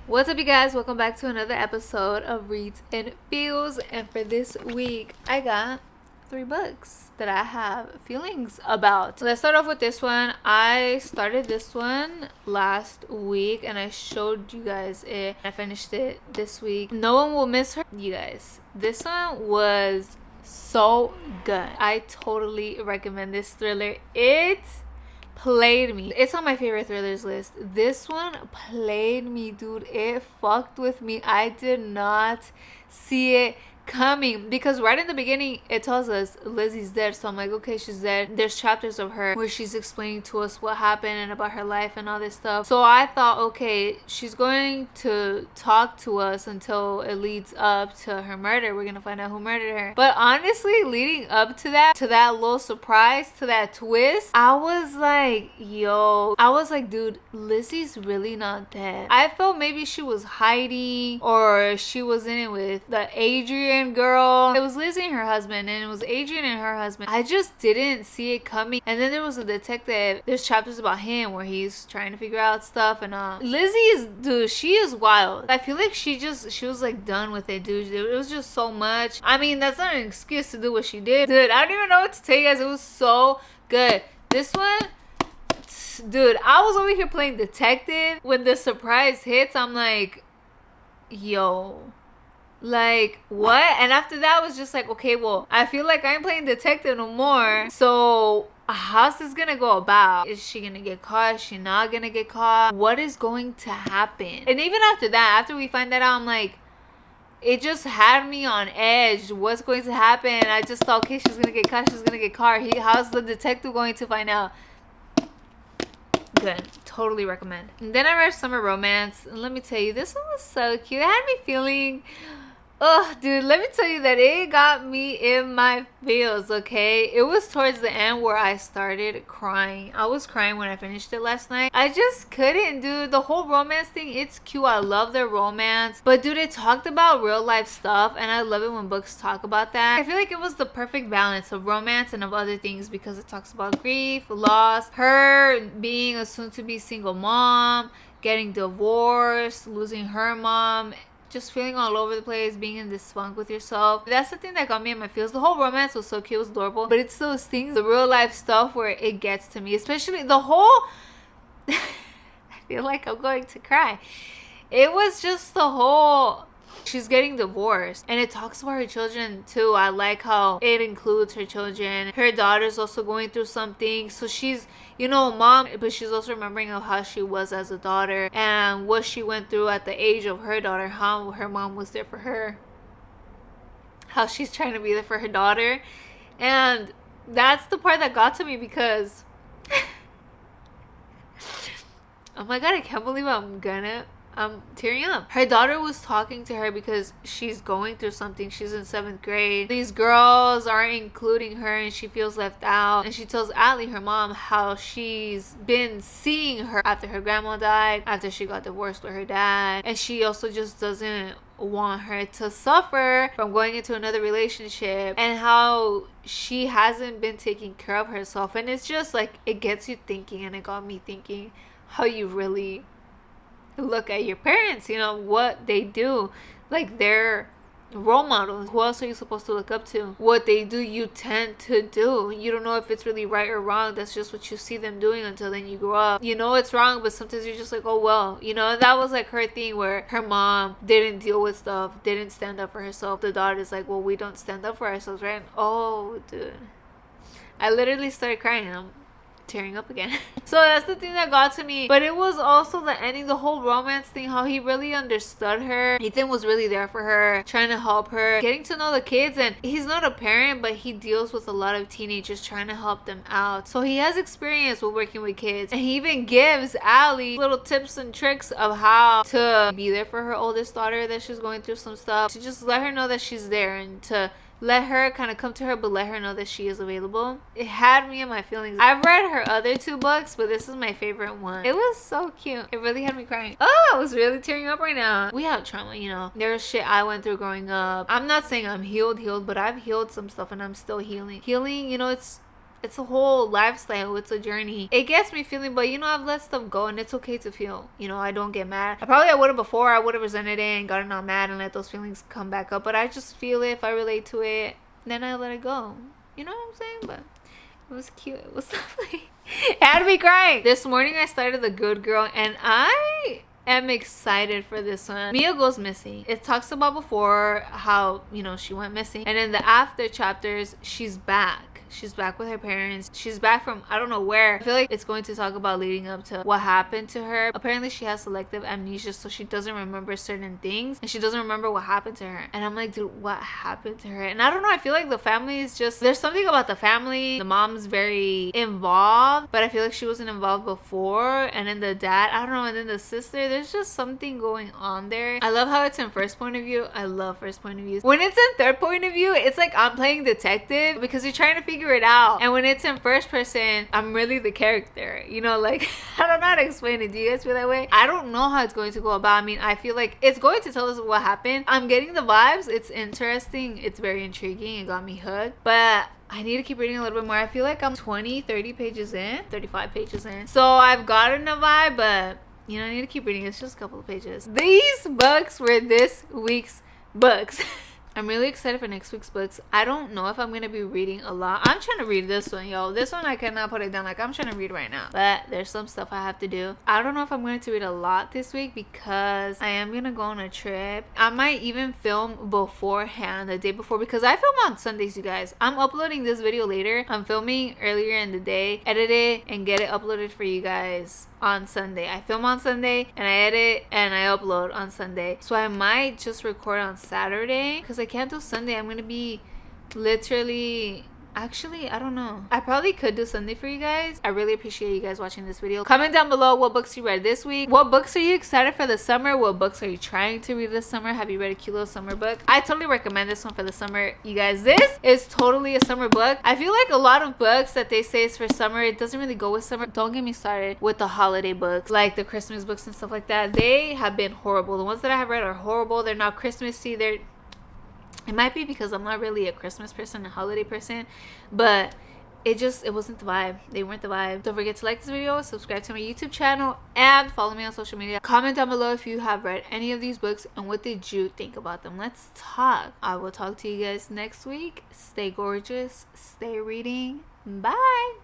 What's up, you guys? Welcome back to another episode of Reads and Feels. And for this week, I got 3 books that I have feelings about. Let's start off with this one. I started this one last week and I showed you guys it. I finished it this week. No One Will Miss Her. You guys, this one was so good. I totally recommend this thriller. It played me. It's on my favorite thrillers list. This one played me, dude. It fucked with me. I did not see it coming because right in the beginning it tells us Lizzie's dead. So I'm like, okay, she's dead. There's chapters of her where she's explaining to us what happened and about her life and all this stuff. So I thought, okay, she's going to talk to us until it leads up to her murder. We're gonna find out who murdered her. But honestly, leading up to that little surprise, to that twist, I was like, dude, Lizzie's really not dead. I felt maybe she was hiding or she was in it with the Adrian girl. It was Lizzie and her husband, and it was Adrian and her husband. I just didn't see it coming. And then there was a detective. There's chapters about him where he's trying to figure out stuff, and Lizzie is, dude, she is wild. I feel like she was like done with it, dude. It was just so much. I mean, that's not an excuse to do what she did, dude. I don't even know what to tell you guys. It was so good. This one, dude, I was over here playing detective. When the surprise hits, I'm like, yo, like, what? And after that was just like, okay, well, I feel like I ain't playing detective no more. So how's this gonna go about? Is she gonna get caught? Is she not gonna get caught? What is going to happen? And even after that, after we find that out, I'm like, it just had me on edge. What's going to happen? I just thought, okay, she's gonna get caught. She's gonna get caught. How's the detective going to find out? Good. Totally recommend. And then I read Summer Romance, and let me tell you, this one was so cute. It had me feeling, oh, dude, let me tell you that it got me in my feels, okay? It was towards the end where I started crying. I was crying when I finished it last night. I just couldn't, dude. The whole romance thing, it's cute. I love their romance. But, dude, it talked about real life stuff, and I love it when books talk about that. I feel like it was the perfect balance of romance and of other things because it talks about grief, loss, her being a soon-to-be single mom, getting divorced, losing her mom, just feeling all over the place, being in this funk with yourself. That's the thing that got me in my feels. The whole romance was so cute, it was adorable, but it's those things, the real life stuff, where it gets to me. Especially the whole I feel like I'm going to cry. It was just the whole, she's getting divorced, and it talks about her children too. I like how it includes her children. Her daughter's also going through something, so she's, mom, but she's also remembering of how she was as a daughter and what she went through at the age of her daughter, how her mom was there for her, how she's trying to be there for her daughter. And that's the part that got to me because oh my god, I can't believe I'm tearing up. Her daughter was talking to her because she's going through something. She's in 7th grade. These girls aren't including her and she feels left out. And she tells Allie, her mom, how she's been seeing her after her grandma died, after she got divorced with her dad. And she also just doesn't want her to suffer from going into another relationship, and how she hasn't been taking care of herself. And it's just like, it gets you thinking, and it got me thinking how you really look at your parents, what they do, like their role models. Who else are you supposed to look up to? What they do, you tend to do. You don't know if it's really right or wrong. That's just what you see them doing until then you grow up. You know it's wrong, but sometimes you're just like, oh well. That was like her thing, where her mom didn't deal with stuff, didn't stand up for herself. The daughter's like, well, we don't stand up for ourselves, right? Oh, dude, I literally started crying. I'm tearing up again. So that's the thing that got to me. But it was also the ending, the whole romance thing, how he really understood her. Ethan was really there for her, trying to help her, getting to know the kids. And he's not a parent, but he deals with a lot of teenagers, trying to help them out. So he has experience with working with kids, and he even gives Allie little tips and tricks of how to be there for her oldest daughter that she's going through some stuff, to just let her know that she's there, and to let her kind of come to her, but let her know that she is available. It had me in my feelings. I've read her other 2 books, but this is my favorite one. It was so cute. It really had me crying. Oh, I was really tearing up right now. We have trauma, There's shit I went through growing up. I'm not saying I'm healed, but I've healed some stuff, and I'm still healing. Healing, it's a whole lifestyle. It's a journey. It gets me feeling, but you know, I've let stuff go and it's okay to feel. You know, I don't get mad. I would have before. I would have resented it and gotten all mad and let those feelings come back up. But I just feel it. If I relate to it, then I let it go. You know what I'm saying? But it was cute. It was lovely. It had me crying. This morning I started The Good Girl and I am excited for this one. Mia goes missing. It talks about before how, you know, she went missing. And in the after chapters, she's back. She's back with her parents. She's back from I don't know where. I feel like it's going to talk about leading up to what happened to her. Apparently she has selective amnesia, so she doesn't remember certain things and she doesn't remember what happened to her. And I'm like, dude, what happened to her? And I don't know, I feel like the family is just, there's something about the family. The mom's very involved, but I feel like she wasn't involved before. And then the dad, I don't know, and then the sister, there's just something going on there. I love how it's in first point of view. I love first point of views. When it's in third point of view, it's like I'm playing detective because you're trying to figure it out. And when it's in first person, I'm really the character. You know, like, I don't know how to explain it. Do you guys feel that way? I don't know how it's going to go about. I mean, I feel like it's going to tell us what happened. I'm getting the vibes. It's interesting. It's very intriguing. It got me hooked. But I need to keep reading a little bit more. I feel like I'm 30 pages in, 35 pages in. So I've gotten a vibe, but you know, I need to keep reading. It's just a couple of pages. These books were this week's books. I'm really excited for next week's books. I don't know if I'm going to be reading a lot. I'm trying to read this one, yo. This one I cannot put it down. Like, I'm trying to read right now. But there's some stuff I have to do. I don't know if I'm going to read a lot this week because I am going to go on a trip. I might even film beforehand, the day before, because I film on Sundays, you guys. I'm uploading this video later. I'm filming earlier in the day, edit it, and get it uploaded for you guys on Sunday. I film on Sunday and I edit and I upload on Sunday. So I might just record on Saturday because I can't do Sunday. I'm gonna be literally, actually, I don't know. I probably could do Sunday for you guys. I really appreciate you guys watching this video. Comment down below what books you read this week. What books are you excited for the summer? What books are you trying to read this summer? Have you read a cute little summer book? I totally recommend this one for the summer, you guys. This is totally a summer book. I feel like a lot of books that they say is for summer, it doesn't really go with summer. Don't get me started with the holiday books, like the Christmas books and stuff like that. They have been horrible. The ones that I have read are horrible. They're not Christmassy. It might be because I'm not really a Christmas person, a holiday person, but it wasn't the vibe. They weren't the vibe. Don't forget to like this video, subscribe to my YouTube channel, and follow me on social media. Comment down below if you have read any of these books and what did you think about them. Let's talk. I will talk to you guys next week. Stay gorgeous. Stay reading. Bye.